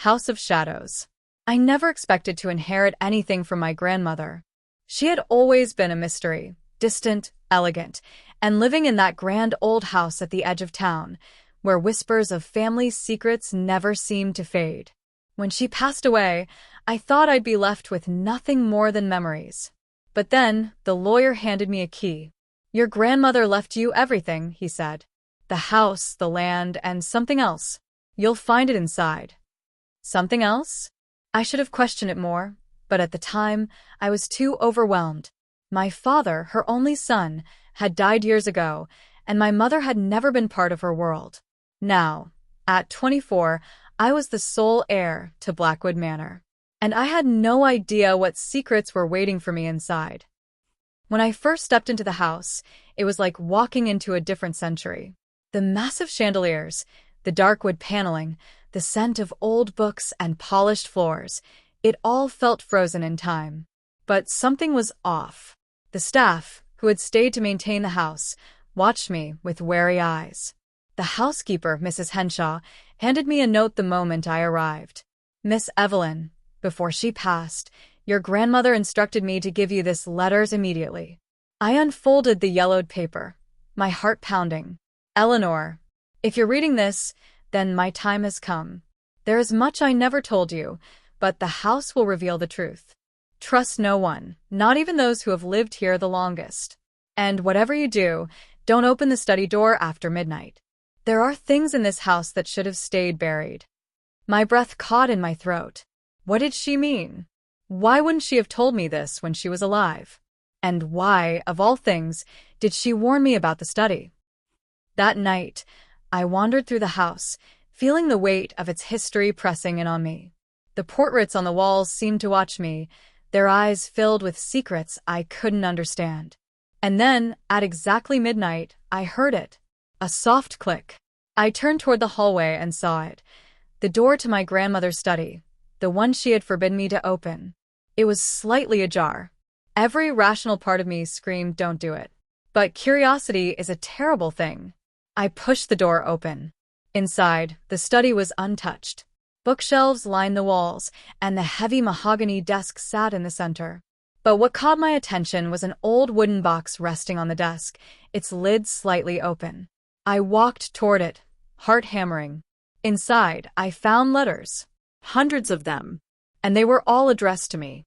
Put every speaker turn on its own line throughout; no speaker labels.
House of Shadows. I never expected to inherit anything from my grandmother. She had always been a mystery, distant, elegant, and living in that grand old house at the edge of town, where whispers of family secrets never seemed to fade. When she passed away, I thought I'd be left with nothing more than memories. But then, the lawyer handed me a key. "Your grandmother left you everything," he said. "The house, the land, and something else. You'll find it inside." Something else? I should have questioned it more, but at the time, I was too overwhelmed. My father, her only son, had died years ago, and my mother had never been part of her world. Now, at 24, I was the sole heir to Blackwood Manor, and I had no idea what secrets were waiting for me inside. When I first stepped into the house, it was like walking into a different century. The massive chandeliers, the dark wood paneling, the scent of old books and polished floors, it all felt frozen in time. But something was off. The staff, who had stayed to maintain the house, watched me with wary eyes. The housekeeper, Mrs. Henshaw, handed me a note the moment I arrived. "Miss Evelyn, before she passed, your grandmother instructed me to give you this letters immediately." I unfolded the yellowed paper, my heart pounding. "Eleanor, if you're reading this, then my time has come. There is much I never told you, but the house will reveal the truth. Trust no one, not even those who have lived here the longest. And whatever you do, don't open the study door after midnight. There are things in this house that should have stayed buried." My breath caught in my throat. What did she mean? Why wouldn't she have told me this when she was alive? And why, of all things, did she warn me about the study? That night, I wandered through the house, feeling the weight of its history pressing in on me. The portraits on the walls seemed to watch me, their eyes filled with secrets I couldn't understand. And then, at exactly midnight, I heard it. A soft click. I turned toward the hallway and saw it. The door to my grandmother's study, the one she had forbidden me to open. It was slightly ajar. Every rational part of me screamed, "Don't do it." But curiosity is a terrible thing. I pushed the door open. Inside, the study was untouched. Bookshelves lined the walls, and the heavy mahogany desk sat in the center. But what caught my attention was an old wooden box resting on the desk, its lid slightly open. I walked toward it, heart hammering. Inside, I found letters, hundreds of them, and they were all addressed to me.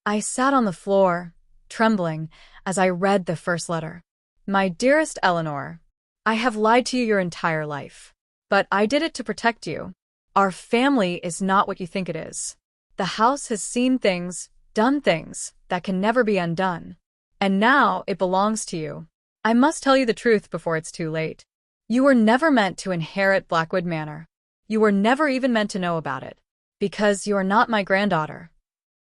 I sat on the floor, trembling, as I read the first letter. "My dearest Eleanor, I have lied to you your entire life. But I did it to protect you. Our family is not what you think it is. The house has seen things, done things, that can never be undone. And now it belongs to you. I must tell you the truth before it's too late. You were never meant to inherit Blackwood Manor. You were never even meant to know about it. Because you are not my granddaughter."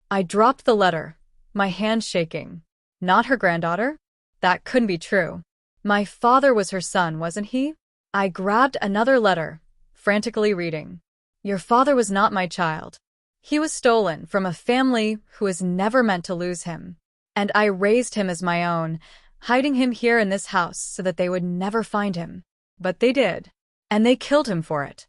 I dropped the letter, my hand shaking. Not her granddaughter? That couldn't be true. My father was her son, wasn't he? I grabbed another letter, frantically reading. "Your father was not my child. He was stolen from a family who was never meant to lose him. And I raised him as my own, hiding him here in this house so that they would never find him. But they did. And they killed him for it."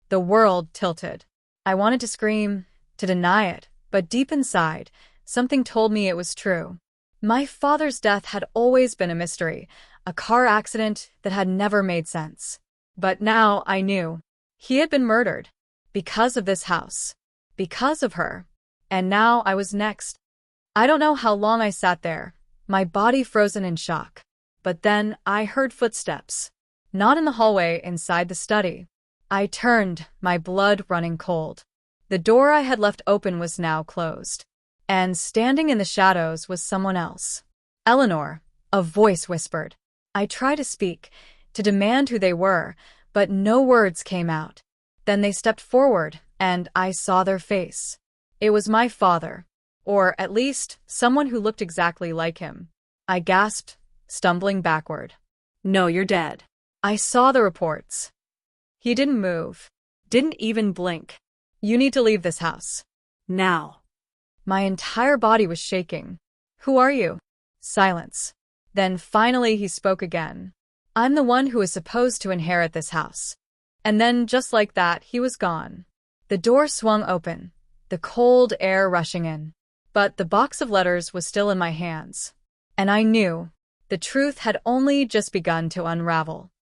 The world tilted. I wanted to scream, to deny it, but deep inside, something told me it was true. My father's death had always been a mystery, a car accident that had never made sense. But now I knew. He had been murdered. Because of this house. Because of her. And now I was next. I don't know how long I sat there, my body frozen in shock. But then I heard footsteps. Not in the hallway, inside the study. I turned, my blood running cold. The door I had left open was now closed. And standing in the shadows was someone else. "Eleanor," a voice whispered. I tried to speak, to demand who they were, but no words came out. Then they stepped forward, and I saw their face. It was my father, or at least someone who looked exactly like him. I gasped, stumbling backward. "No, you're dead." I saw the reports. He didn't move, didn't even blink. "You need to leave this house. Now." My entire body was shaking. "Who are you?" Silence. Then finally he spoke again. "I'm the one who is supposed to inherit this house." And then, just like that, he was gone. The door swung open, the cold air rushing in. But the box of letters was still in my hands. And I knew the truth had only just begun to unravel.